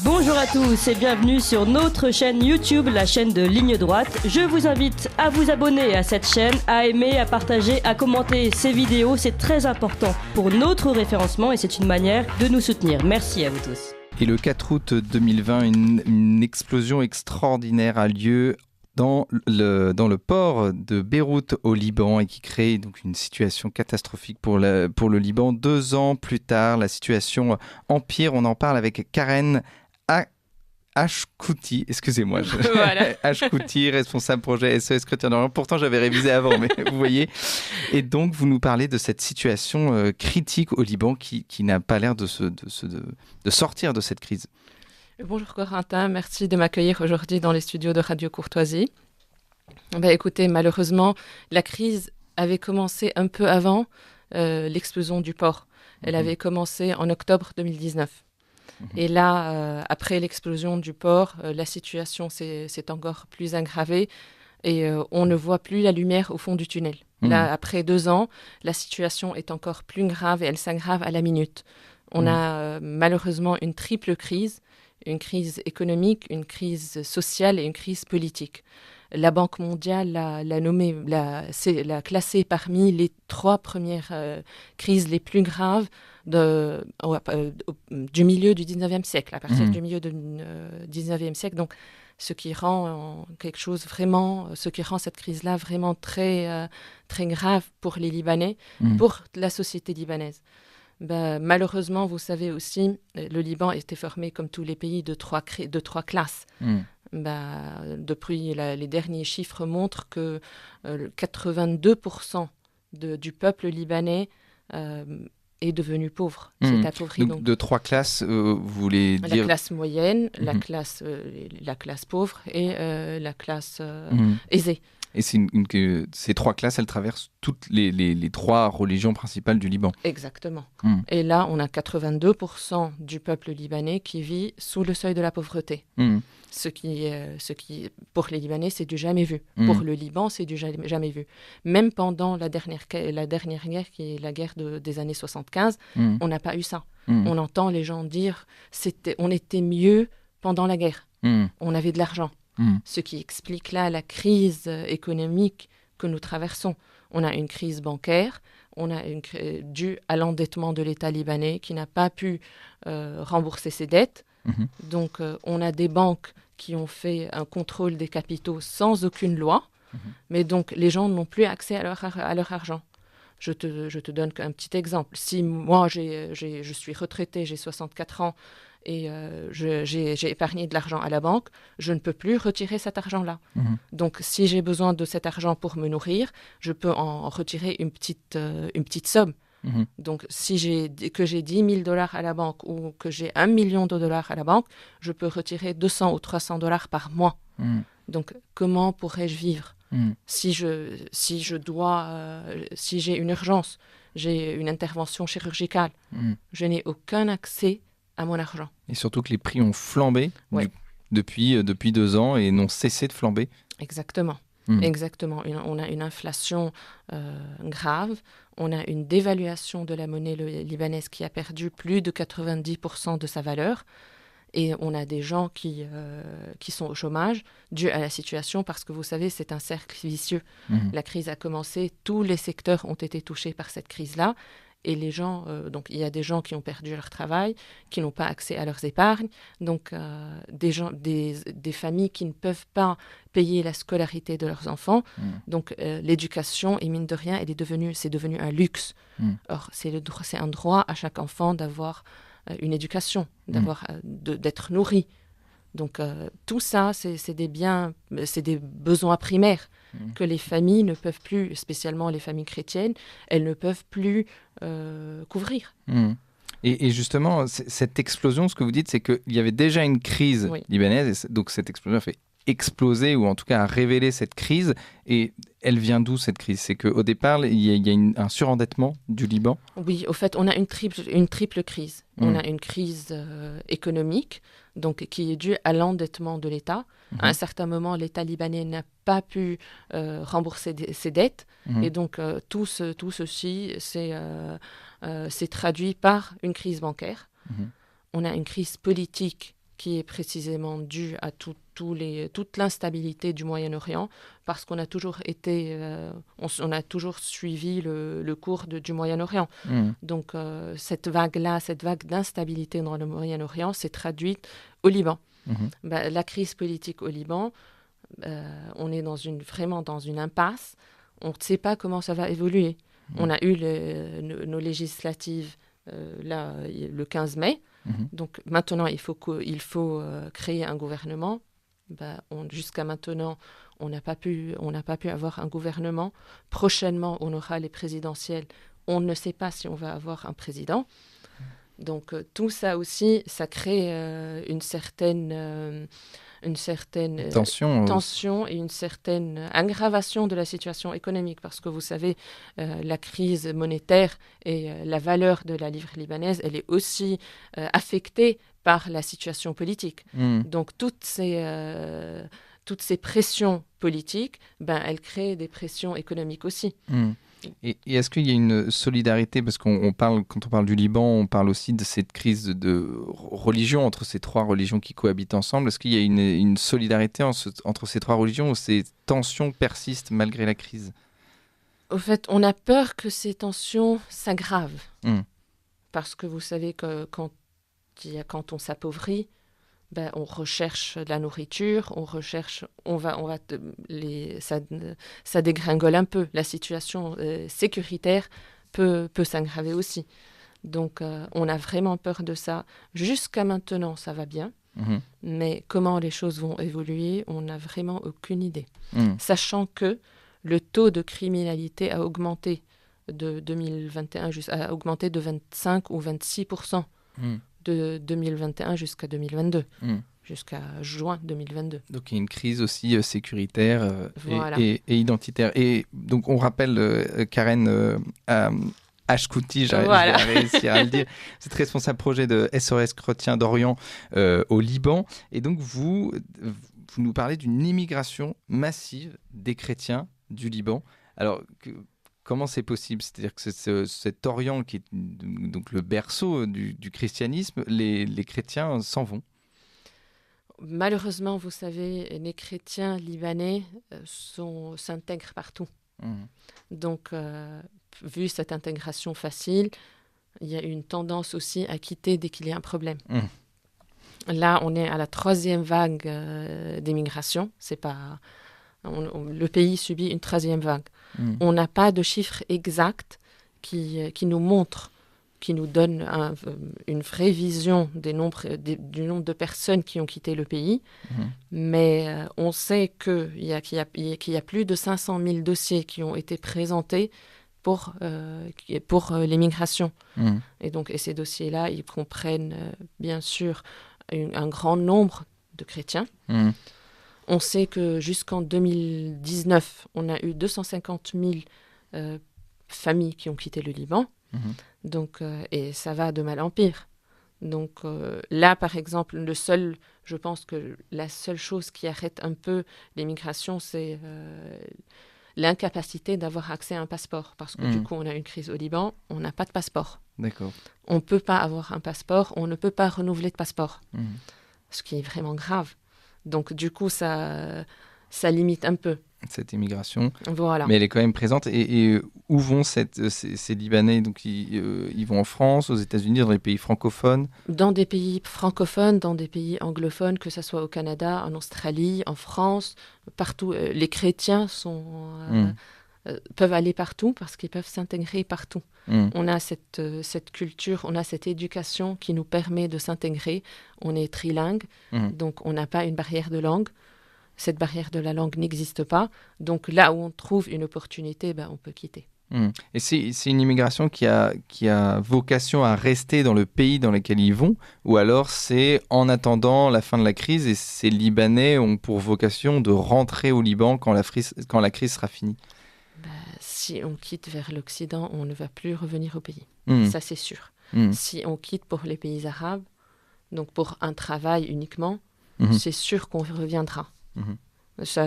Bonjour à tous et bienvenue sur notre chaîne YouTube, la chaîne de Ligne Droite. Je vous invite à vous abonner à cette chaîne, à aimer, à partager, à commenter ces vidéos. C'est très important pour notre référencement et c'est une manière de nous soutenir. Merci à vous tous. Et le 4 août 2020, une explosion extraordinaire a lieu dans le port de Beyrouth au Liban et qui crée donc une situation catastrophique pour le Liban. 2 ans plus tard, la situation empire. On en parle avec Karen Ashkouti, excusez-moi, Voilà. Ashkouti, responsable projet SES Chrétien d'Orient. Pourtant, j'avais révisé avant, mais vous voyez. Et donc, vous nous parlez de cette situation critique au Liban qui n'a pas l'air de sortir de cette crise. Bonjour Corentin, merci de m'accueillir aujourd'hui dans les studios de Radio Courtoisie. Écoutez, malheureusement, la crise avait commencé un peu avant l'explosion du port. Elle avait commencé en octobre 2019. Et là, après l'explosion du port, la situation s'est encore plus aggravée et on ne voit plus la lumière au fond du tunnel. Là, après 2 ans, la situation est encore plus grave et elle s'aggrave à la minute. On a malheureusement une triple crise. Une crise économique, une crise sociale et une crise politique. La Banque mondiale l'a classée parmi les 3 premières crises les plus graves du milieu du 19e siècle, à partir du milieu du 19e siècle. Donc, ce qui rend cette crise-là vraiment très, très grave pour les Libanais, pour la société libanaise. Malheureusement, vous savez aussi, le Liban était formé, comme tous les pays, de 3 classes. Depuis les derniers chiffres montrent que 82% du peuple libanais est devenu pauvre. C'est appauvri. Donc, de 3 classes, vous voulez dire... La classe moyenne, la classe pauvre et la classe aisée. Et ces 3 classes, elles traversent toutes les 3 religions principales du Liban. Exactement. Et là, on a 82% du peuple libanais qui vit sous le seuil de la pauvreté. Ce qui, pour les Libanais, c'est du jamais vu. Pour le Liban, c'est du jamais vu. Même pendant la dernière guerre, qui est la guerre des années 75, on n'a pas eu ça. On entend les gens dire on était mieux pendant la guerre. On avait de l'argent. Ce qui explique là la crise économique que nous traversons. On a une crise bancaire, due à l'endettement de l'État libanais qui n'a pas pu rembourser ses dettes. Donc on a des banques qui ont fait un contrôle des capitaux sans aucune loi, mais donc les gens n'ont plus accès à leur argent. Je te donne un petit exemple. Si moi je suis retraité, j'ai 64 ans, et j'ai épargné de l'argent à la banque, je ne peux plus retirer cet argent-là. Donc, si j'ai besoin de cet argent pour me nourrir, je peux en retirer une petite somme. Donc, si j'ai $10,000 à la banque ou que j'ai $1 million à la banque, je peux retirer $200 ou $300 par mois. Donc, comment pourrais-je vivre si j'ai une urgence, j'ai une intervention chirurgicale, je n'ai aucun accès à mon argent. Et surtout que les prix ont flambé depuis 2 ans et n'ont cessé de flamber. Exactement. Exactement. On a une inflation grave. On a une dévaluation de la monnaie libanaise qui a perdu plus de 90% de sa valeur. Et on a des gens qui sont au chômage dû à la situation parce que vous savez, c'est un cercle vicieux. La crise a commencé, tous les secteurs ont été touchés par cette crise-là. Et les gens, donc il y a des gens qui ont perdu leur travail, qui n'ont pas accès à leurs épargnes, donc des familles qui ne peuvent pas payer la scolarité de leurs enfants. Donc l'éducation, et mine de rien, c'est devenu un luxe. Or, c'est un droit à chaque enfant d'avoir une éducation, d'être nourri. Donc tout ça, c'est des besoins primaires que les familles ne peuvent plus, spécialement les familles chrétiennes, elles ne peuvent plus couvrir. Et justement, cette explosion, ce que vous dites, c'est qu'il y avait déjà une crise libanaise, et donc cette explosion a fait exploser, ou en tout cas a révélé cette crise. Et elle vient d'où, cette crise ? C'est qu'au départ, il y a un surendettement du Liban ? Oui, au fait, on a une triple crise. On a une crise économique, donc, qui est due à l'endettement de l'État. À un certain moment, l'État libanais n'a pas pu rembourser ses dettes. Et donc, tout ceci s'est traduit par une crise bancaire. On a une crise politique qui est précisément due à toute l'instabilité du Moyen-Orient, parce qu'on a toujours on a toujours suivi le cours du Moyen-Orient. Donc cette vague d'instabilité dans le Moyen-Orient s'est traduite au Liban. La crise politique au Liban, on est vraiment dans une impasse. On ne sait pas comment ça va évoluer. On a eu nos législatives le 15 mai. Donc maintenant, il faut créer un gouvernement. Jusqu'à maintenant, on n'a pas pu avoir un gouvernement. Prochainement, on aura les présidentielles. On ne sait pas si on va avoir un président. Donc tout ça aussi, ça crée une certaine tension et une certaine aggravation de la situation économique, parce que vous savez, la crise monétaire et la valeur de la livre libanaise, elle est aussi affectée par la situation politique. Donc toutes ces pressions politiques, elles créent des pressions économiques aussi. Et est-ce qu'il y a une solidarité, parce quand on parle du Liban, on parle aussi de cette crise de religion, entre ces trois religions qui cohabitent ensemble. Est-ce qu'il y a une solidarité entre ces trois religions, ou ces tensions persistent malgré la crise? Au fait, on a peur que ces tensions s'aggravent. Parce que vous savez que quand on s'appauvrit, on recherche de la nourriture, ça dégringole un peu. La situation sécuritaire peut s'aggraver aussi. Donc, on a vraiment peur de ça. Jusqu'à maintenant, ça va bien. Mais comment les choses vont évoluer, on n'a vraiment aucune idée. Sachant que le taux de criminalité a augmenté de 2021, a augmenté de 25 ou 26%. De 2021 jusqu'à 2022, jusqu'à juin 2022. Donc il y a une crise aussi sécuritaire voilà. et identitaire. Et donc on rappelle Karen Ashkouti, j'arrive à réussir à le dire. Vous êtes responsable projet de SOS Chrétiens d'Orient au Liban. Et donc vous nous parlez d'une immigration massive des chrétiens du Liban. Alors comment c'est possible? C'est-à-dire que cet Orient qui est donc le berceau du christianisme, les chrétiens s'en vont. Malheureusement, vous savez, les chrétiens libanais s'intègrent partout. Donc, vu cette intégration facile, il y a une tendance aussi à quitter dès qu'il y a un problème. Là, on est à la 3e vague d'immigration. C'est pas... le pays subit une 3e vague. On n'a pas de chiffres exacts qui nous montrent, qui nous donnent une vraie vision du nombre de personnes qui ont quitté le pays. Mais on sait qu'il y a plus de 500 000 dossiers qui ont été présentés pour l'immigration. Et ces dossiers-là, ils comprennent bien sûr un grand nombre de chrétiens. On sait que jusqu'en 2019, on a eu 250 000 familles qui ont quitté le Liban. Donc, et ça va de mal en pire. Donc là, par exemple, je pense que la seule chose qui arrête un peu l'immigration, c'est l'incapacité d'avoir accès à un passeport. Parce que du coup, on a une crise au Liban, on n'a pas de passeport. D'accord. On ne peut pas avoir un passeport, on ne peut pas renouveler de passeport. Ce qui est vraiment grave. Donc, du coup, ça limite un peu cette immigration. Voilà. Mais elle est quand même présente. Et où vont ces Libanais? Donc, ils vont en France, aux États-Unis, dans les pays francophones? Dans des pays francophones, dans des pays anglophones, que ce soit au Canada, en Australie, en France, partout. Les chrétiens peuvent aller partout parce qu'ils peuvent s'intégrer partout. On a cette culture, on a cette éducation qui nous permet de s'intégrer. On est trilingue, donc on n'a pas une barrière de langue. Cette barrière de la langue n'existe pas. Donc là où on trouve une opportunité, on peut quitter. Et c'est une immigration qui a vocation à rester dans le pays dans lequel ils vont, ou alors c'est en attendant la fin de la crise et ces Libanais ont pour vocation de rentrer au Liban quand la crise sera finie? Si on quitte vers l'Occident, on ne va plus revenir au pays. Ça, c'est sûr. Si on quitte pour les pays arabes, donc pour un travail uniquement, c'est sûr qu'on reviendra. Ça,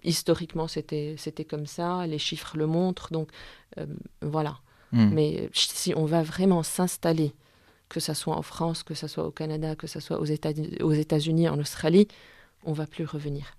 historiquement, c'était comme ça. Les chiffres le montrent. Donc, voilà. Mais si on va vraiment s'installer que ce soit en France, que ce soit au Canada, que ce soit aux États-Unis, en Australie, on ne va plus revenir.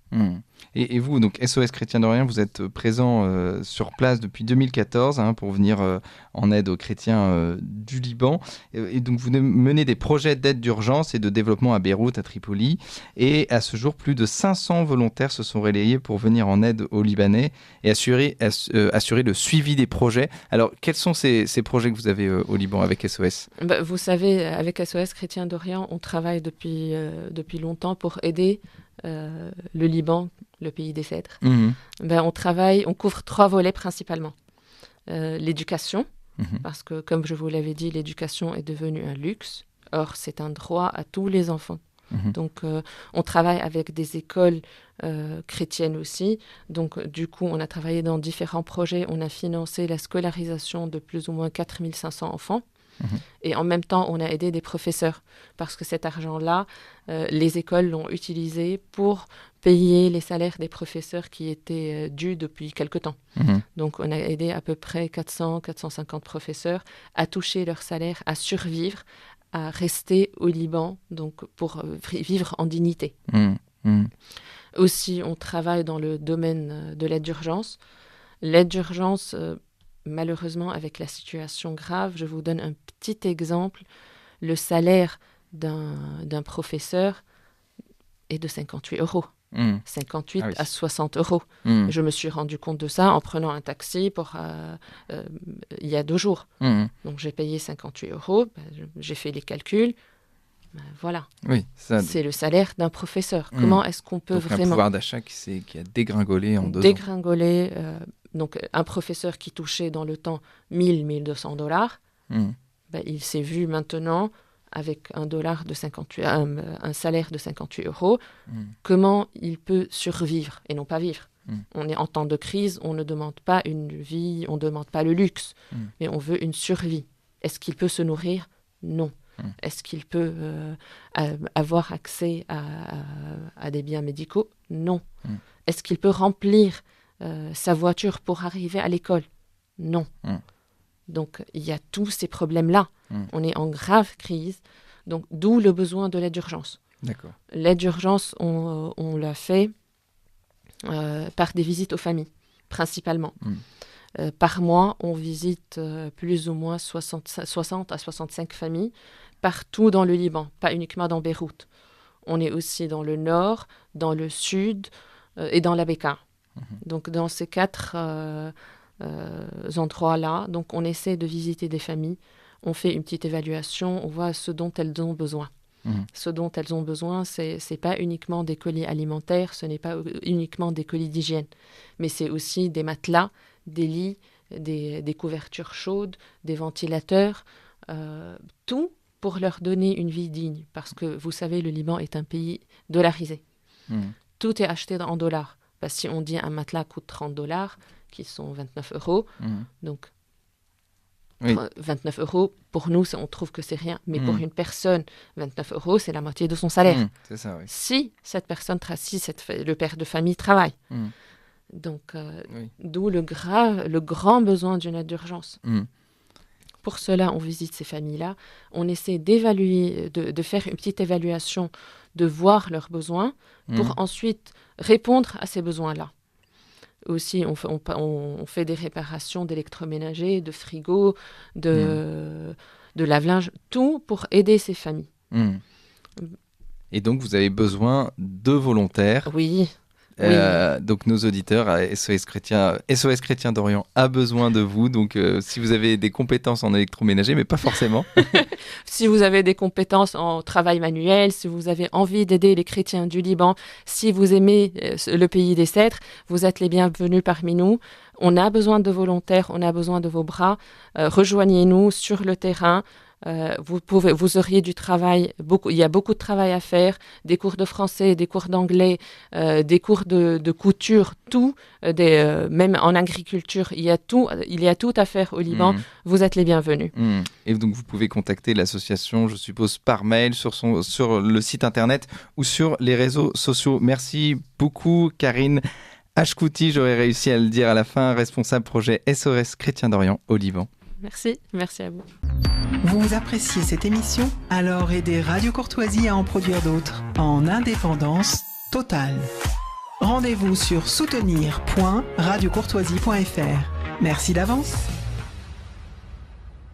Et vous, donc SOS Chrétiens d'Orient, vous êtes présent sur place depuis 2014 pour venir en aide aux chrétiens du Liban. Et donc vous menez des projets d'aide d'urgence et de développement à Beyrouth, à Tripoli. Et à ce jour, plus de 500 volontaires se sont relayés pour venir en aide aux Libanais et assurer le suivi des projets. Alors, quels sont ces projets que vous avez au Liban avec SOS ? Vous savez, avec SOS Chrétiens d'Orient, on travaille depuis longtemps pour aider le Liban, le pays des cèdres. On couvre 3 volets principalement. L'éducation, parce que comme je vous l'avais dit, l'éducation est devenue un luxe. Or, c'est un droit à tous les enfants. Donc, on travaille avec des écoles chrétiennes aussi. Donc, du coup, on a travaillé dans différents projets. On a financé la scolarisation de plus ou moins 4500 enfants. Et en même temps, on a aidé des professeurs parce que cet argent-là, les écoles l'ont utilisé pour payer les salaires des professeurs qui étaient dus depuis quelque temps. Donc, on a aidé à peu près 450 professeurs à toucher leur salaire, à survivre, à rester au Liban, donc pour vivre en dignité. Aussi, on travaille dans le domaine de l'aide d'urgence. L'aide d'urgence, malheureusement, avec la situation grave, je vous donne un petit exemple. Le salaire d'un professeur est de 58 €. 58 à 60 €. Je me suis rendu compte de ça en prenant un taxi il y a 2 jours. Donc, j'ai payé 58 €. J'ai fait les calculs. Voilà. Oui, c'est le salaire d'un professeur. Comment est-ce qu'on peut vraiment... un pouvoir d'achat qui a dégringolé en 2 ans. Dégringolé. Donc, un professeur qui touchait dans le temps 1 200 $, il s'est vu maintenant avec un salaire de 58 €, comment il peut survivre et non pas vivre. On est en temps de crise, on ne demande pas une vie, on ne demande pas le luxe, mais on veut une survie. Est-ce qu'il peut se nourrir ? Non. Est-ce qu'il peut avoir accès à des biens médicaux ? Non. Est-ce qu'il peut remplir sa voiture pour arriver à l'école ? Non. Donc, il y a tous ces problèmes-là. On est en grave crise, donc d'où le besoin de l'aide d'urgence. D'accord. L'aide d'urgence, on l'a fait par des visites aux familles, principalement. Par mois, on visite plus ou moins 60 à 65 familles partout dans le Liban, pas uniquement dans Beyrouth. On est aussi dans le nord, dans le sud et dans la Bekaa. Donc, dans ces 4 endroits-là, donc on essaie de visiter des familles, on fait une petite évaluation, on voit ce dont elles ont besoin. Ce dont elles ont besoin, c'est pas uniquement des colis alimentaires, ce n'est pas uniquement des colis d'hygiène, mais c'est aussi des matelas, des lits, des couvertures chaudes, des ventilateurs, tout pour leur donner une vie digne. Parce que vous savez, le Liban est un pays dollarisé. Tout est acheté en dollars. Parce que si on dit un matelas coûte 30 $, qui sont 29 €, donc 29 €, pour nous, on trouve que c'est rien. Mais pour une personne, 29 €, c'est la moitié de son salaire. C'est ça, oui. Si cette personne, le père de famille travaille. Donc, d'où le grand besoin d'une aide d'urgence. Pour cela, on visite ces familles-là. On essaie d'évaluer, de faire une petite évaluation, de voir leurs besoins pour ensuite répondre à ces besoins-là. Aussi, on fait des réparations d'électroménager, de frigo, de lave-linge, tout pour aider ces familles. Et donc, vous avez besoin de volontaires. Oui. Donc, nos auditeurs à SOS Chrétiens d'Orient a besoin de vous. Donc, si vous avez des compétences en électroménager, mais pas forcément. Si vous avez des compétences en travail manuel, si vous avez envie d'aider les chrétiens du Liban, si vous aimez le pays des cèdres, vous êtes les bienvenus parmi nous. On a besoin de volontaires, on a besoin de vos bras. Rejoignez-nous sur le terrain. Vous auriez du travail, il y a beaucoup de travail à faire, des cours de français, des cours d'anglais, des cours de couture, tout, même en agriculture, il y a tout à faire au Liban. Vous êtes les bienvenus. Et donc vous pouvez contacter l'association, je suppose, par mail, sur le site internet ou sur les réseaux sociaux. Merci beaucoup, Karine Ashkouti, j'aurais réussi à le dire à la fin, responsable projet SOS Chrétiens d'Orient au Liban. Merci à vous. Vous appréciez cette émission? Alors aidez Radio Courtoisie à en produire d'autres, en indépendance totale. Rendez-vous sur soutenir.radiocourtoisie.fr. Merci d'avance.